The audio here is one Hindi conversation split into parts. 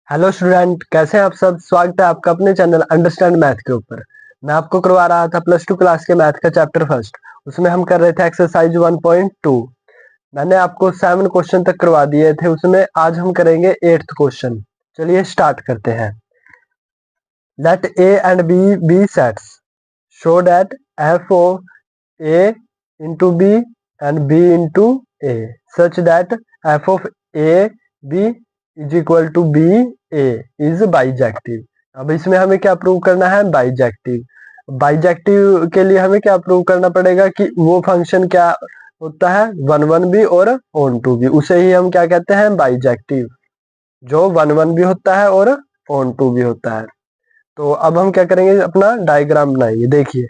हेलो स्टूडेंट, कैसे हैं आप सब। स्वागत है आपका अपने चैनल अंडरस्टैंड मैथ के ऊपर। मैं आपको करवा रहा था प्लस टू क्लास के मैथ का चैप्टर फर्स्ट। उसमें हम कर रहे थे एक्सरसाइज 1.2। मैंने आपको 7 क्वेश्चन तक करवा दिए थे, उसमें आज हम करेंगे 8th क्वेश्चन। चलिए स्टार्ट करते हैं। Let A and B be sets show that f of A into B and B into A such that f of A B is equal to B A is bijective. अब इसमें हमें क्या प्रूव करना है? बाइजेक्टिव। बाइजेक्टिव के लिए हमें क्या प्रूव करना पड़ेगा कि वो फंक्शन क्या होता है, वन वन भी और ऑन टू भी, उसे ही हम क्या कहते हैं? बाइजेक्टिव। जो वन वन भी होता है और ऑन टू भी होता है। तो अब हम क्या करेंगे, अपना डायग्राम बनाएंगे। देखिए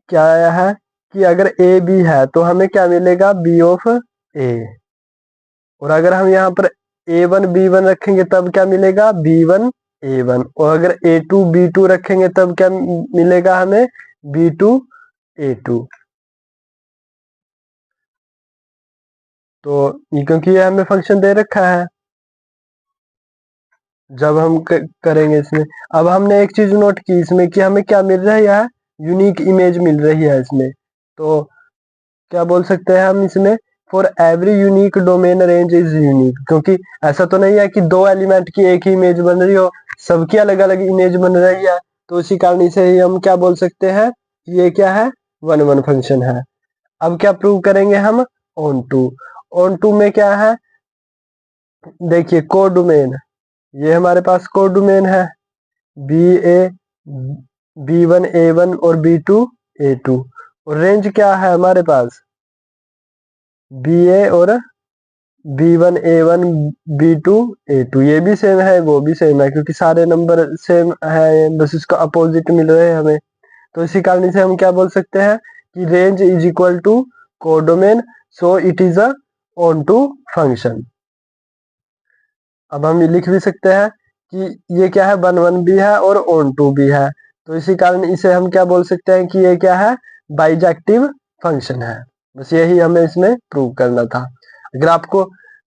क्या है कि अगर ए बी है तो हमें क्या मिलेगा? बी ऑफ ए। और अगर हम यहाँ पर ए वन बी वन रखेंगे तब क्या मिलेगा? B one A one. और अगर ए टू बी टू रखेंगे तब क्या मिलेगा हमें? B two A two. तो ये क्योंकि ये हमें फंक्शन दे रखा है, जब हम करेंगे इसमें। अब हमने एक चीज नोट की इसमें कि हमें क्या मिल रहा है, यह यूनिक इमेज मिल रही है इसमें। तो क्या बोल सकते हैं हम इसमें? For every unique domain range is unique. क्योंकि ऐसा तो नहीं है कि दो एलिमेंट की एक ही इमेज बन रही हो, सबकी अलग अलग इमेज बन रही है। तो इसी कारण से ही हम क्या बोल सकते हैं कि ये क्या है? वन वन फंक्शन है। अब क्या प्रूव करेंगे हम? On to. ऑन टू में क्या है? देखिए कोडोमेन, ये हमारे पास कोडोमेन है। B A B one A one और बी टू ए टू। और रेंज क्या है हमारे पास? बी ए और B one A one B two A two. ये भी सेम है, वो भी सेम है, क्योंकि सारे नंबर सेम है, बस इसका अपोजिट मिल रहे हैं हमें। तो इसी कारण से हम क्या बोल सकते हैं कि range is equal to codomain, so it is a onto function. अब हम लिख भी सकते हैं कि ये क्या है? वन वन भी है और ऑन टू भी है। तो इसी कारण इसे हम क्या बोल सकते हैं कि ये क्या है? बाइजेक्टिव फंक्शन है। बस यही हमें इसमें प्रूव करना था। अगर आपको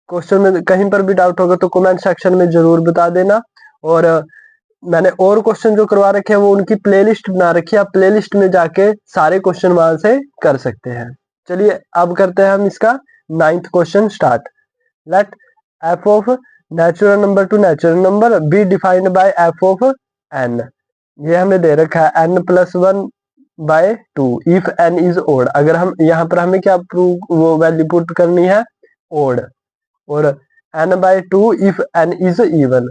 क्वेश्चन में कहीं पर भी डाउट होगा तो कमेंट सेक्शन में जरूर बता देना। और मैंने और क्वेश्चन जो करवा रखे हैं वो उनकी प्लेलिस्ट बना रखी है, आप प्लेलिस्ट में जाके सारे क्वेश्चन वहां से कर सकते हैं। चलिए अब करते हैं हम इसका 9th question start. Let f of natural number to natural number be defined by f of n. ये हमें दे रखा है n plus one by two if n is odd. अगर हम यहाँ पर हमें क्या प्रूव वो वैल्यू पुट करनी है? ओड। और n by two if n is even.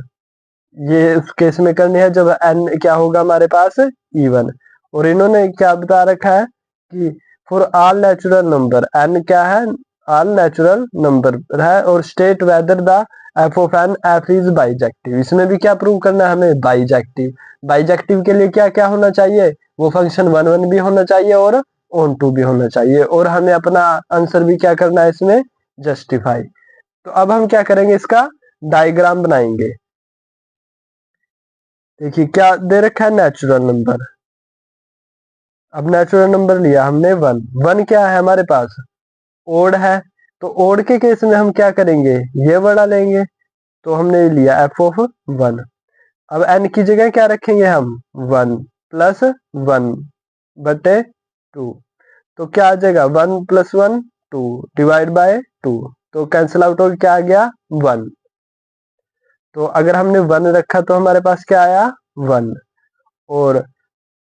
ये उस केस में करनी है जब एन क्या होगा हमारे पास? इवन। और इन्होंने क्या बता रखा है कि for all natural number, n क्या है? ऑल नेचुरल नंबर है। और state whether the f of n f is bijective. इसमें भी क्या प्रूव करना है हमें? बाइजेक्टिव। बाइजेक्टिव के लिए क्या क्या होना चाहिए? वो फंक्शन वन वन भी होना चाहिए और ऑन टू भी होना चाहिए। और हमें अपना आंसर भी क्या करना है इसमें? जस्टिफाई। तो अब हम क्या करेंगे, इसका डायग्राम बनाएंगे। देखिए क्या दे रखा है? Natural number. अब नेचुरल नंबर लिया हमने वन। वन क्या है हमारे पास? ओड है। तो ओड के केस में हम क्या करेंगे? ये बड़ा लेंगे। तो हमने लिया एफ ऑफ वन। अब एन की जगह क्या रखेंगे हम? वन प्लस वन बटे टू। तो क्या आ जाएगा? One plus one two divide by two. तो कैंसिल आउट हो क्या आ गया? वन। तो अगर हमने वन रखा तो हमारे पास क्या आया? वन। और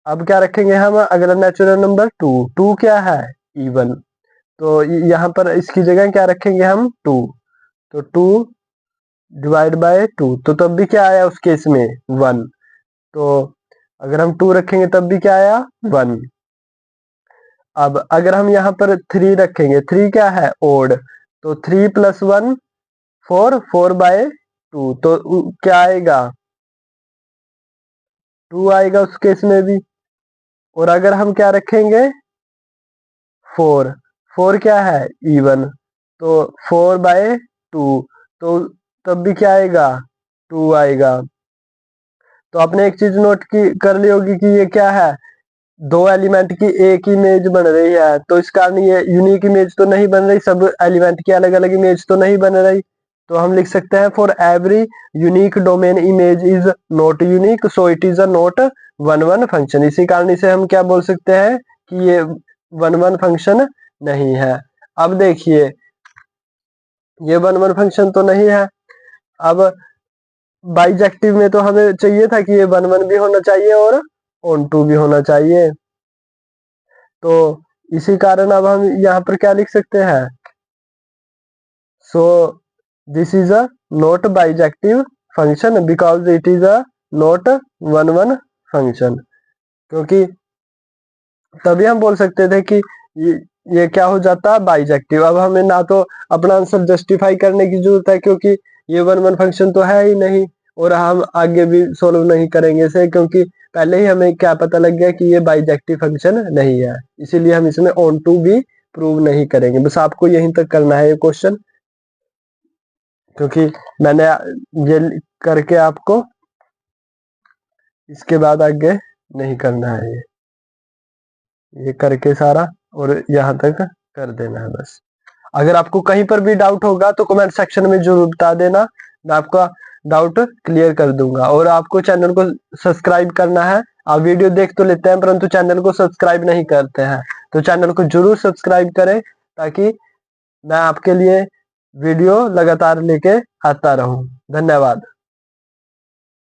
अब क्या रखेंगे हम? अगर नेचुरल नंबर टू, टू क्या है? इवन। तो यहाँ पर इसकी जगह क्या रखेंगे हम? टू। तो टू डिवाइड बाय टू, तो तब भी क्या आया उस केस में? वन। तो अगर हम टू रखेंगे तब भी क्या आया? वन। अब अगर हम यहाँ पर थ्री रखेंगे, थ्री क्या है? ओड। तो three plus one four, four by two, तो क्या आएगा? टू आएगा उस केस में भी। और अगर हम क्या रखेंगे? फोर। फोर क्या है? इवन। तो फोर बाय टू, तो तब भी क्या आएगा? टू आएगा। तो आपने एक चीज नोट की कर ली होगी कि ये क्या है? दो एलिमेंट की एक इमेज बन रही है, तो इस कारण ये यूनिक इमेज तो नहीं बन रही, सब एलिमेंट की अलग अलग इमेज तो नहीं बन रही। तो हम लिख सकते हैं for every unique domain image is not unique so it is a not one one function. इसी कारण इसे हम क्या बोल सकते हैं कि ये वन वन फंक्शन नहीं है। अब देखिए ये वन वन फंक्शन तो नहीं है। अब बाइजेक्टिव में तो हमें चाहिए था कि ये वन वन भी होना चाहिए और ऑन टू भी होना चाहिए। तो इसी कारण अब हम यहाँ पर क्या लिख सकते हैं, so this is a not bijective function because it is a not one one function. क्योंकि तभी हम बोल सकते थे कि ये क्या हो जाता है बाइजेक्टिव। अब हमें ना तो अपना आंसर जस्टिफाई करने की जरूरत है क्योंकि ये वन वन फंक्शन तो है ही नहीं, और हम आगे भी सोल्व नहीं करेंगे इसे क्योंकि पहले ही हमें क्या पता लग गया कि ये बाइजेक्टिव फंक्शन नहीं है। इसीलिए हम इसमें ऑन टू भी प्रूव नहीं करेंगे। बस आपको यहीं तक करना है ये क्वेश्चन, क्योंकि मैंने ये करके आपको इसके बाद आगे नहीं करना है। ये करके सारा और यहाँ तक कर देना है बस। अगर आपको कहीं पर भी डाउट होगा तो कमेंट सेक्शन में जरूर बता देना, मैं आपका डाउट क्लियर कर दूंगा। और आपको चैनल को सब्सक्राइब करना है। आप वीडियो देख तो लेते हैं परंतु चैनल को सब्सक्राइब नहीं करते हैं, तो चैनल को जरूर सब्सक्राइब करें ताकि मैं आपके लिए वीडियो लगातार लेके आता रहूं। धन्यवाद।